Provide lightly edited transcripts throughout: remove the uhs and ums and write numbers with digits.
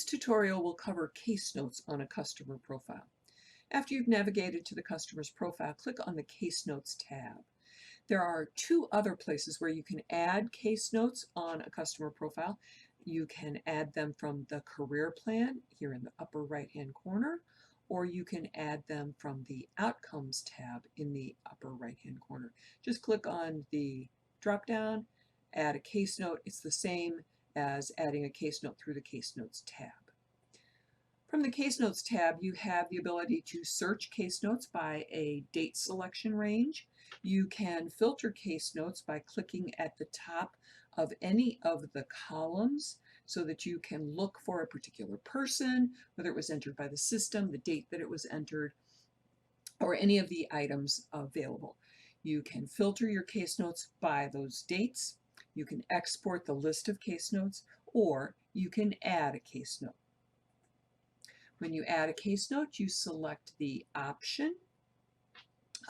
This tutorial will cover case notes on a customer profile. After you've navigated to the customer's profile, click on the Case Notes tab. There are two other places where you can add case notes on a customer profile. You can add them from the career plan here in the upper right-hand corner, or you can add them from the Outcomes tab in the upper right-hand corner. Just click on the drop-down, add a case note. It's the same as adding a case note through the Case Notes tab. From the Case Notes tab, you have the ability to search case notes by a date selection range. You can filter case notes by clicking at the top of any of the columns so that you can look for a particular person, whether it was entered by the system, the date that it was entered, or any of the items available. You can filter your case notes by those dates. You can export the list of case notes, or you can add a case note. When you add a case note, you select the option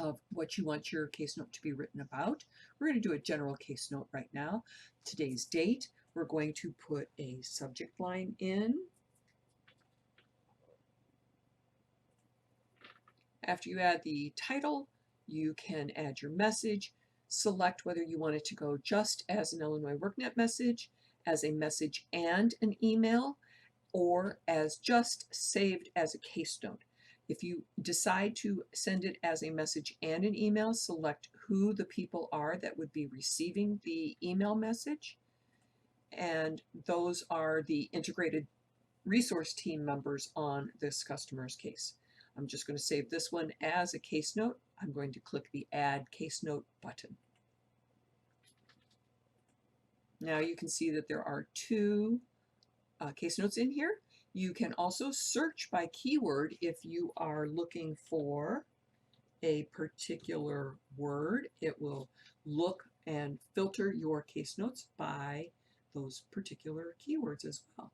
of what you want your case note to be written about. We're going to do a general case note right now. Today's date. We're going to put a subject line in. After you add the title, you can add your message. Select whether you want it to go just as an Illinois workNet message, as a message and an email, or as just saved as a case note. If you decide to send it as a message and an email, select who the people are that would be receiving the email message. And those are the integrated resource team members on this customer's case. I'm just going to save this one as a case note. I'm going to click the Add Case Note button. Now you can see that there are two case notes in here. You can also search by keyword if you are looking for a particular word. It will look and filter your case notes by those particular keywords as well.